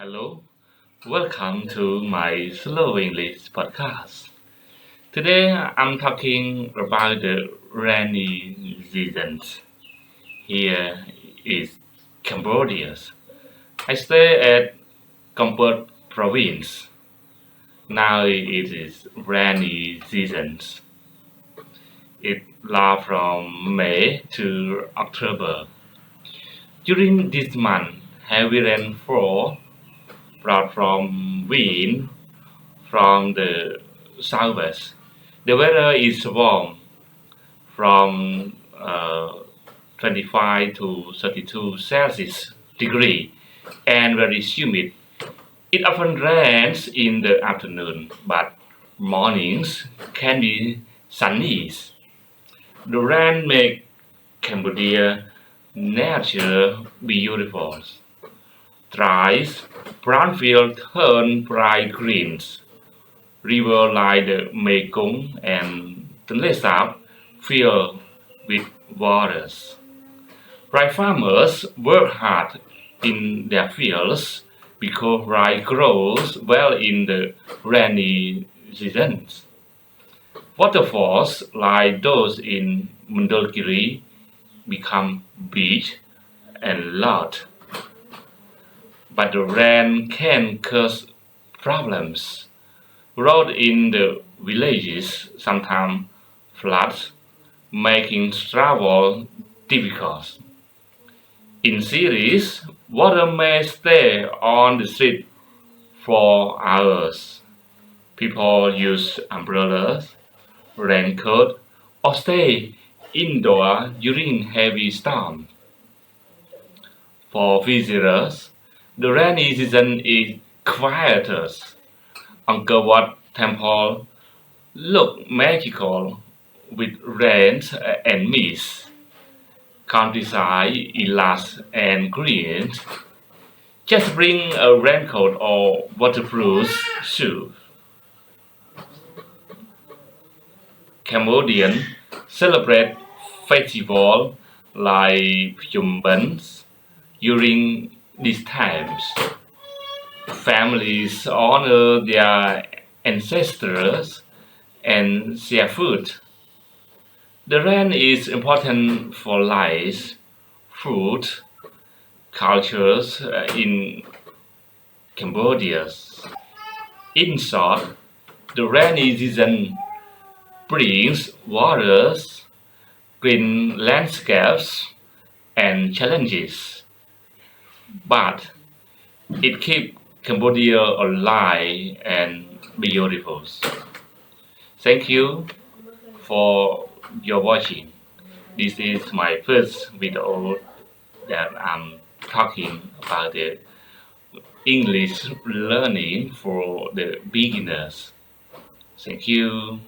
Hello, welcome to my Slow English podcast. Today I'm talking about the rainy seasons. Here is Cambodia. I stay at Kampot province. Now it is rainy seasons. It lasts from May to October. During this month, heavy rainfall brought from wind from the southwest. The weather is warm from 25 to 32 Celsius degree and very humid. It often rains in the afternoon, but mornings can be sunny. The rain makes Cambodia nature beautiful. Dries, brown fields turn bright greens. Rivers like the Mekong and Tonle Sap fill with waters. Rice farmers work hard in their fields because rice grows well in the rainy seasons. Waterfalls like those in Mandalgiri become big and loud, but the rain can cause problems. Roads in the villages sometimes flood, making travel difficult. In cities, water may stay on the street for hours. People use umbrellas, raincoat, or stay indoors during heavy storms. For visitors, the rainy season is quieter. Angkor Wat Temple look magical with rain and mist. Countryside is lush and green. Just bring a raincoat or waterproof shoes. Cambodian celebrate festivals like Phum Bens during these times. Families honor their ancestors and share food. The rain is important for life, food, cultures in Cambodia. In short, the rainy season brings waters, green landscapes, and challenges, but it keeps Cambodia alive and beautiful. Thank you for your watching. This is my first video that I'm talking about the English learning for the beginners. Thank you.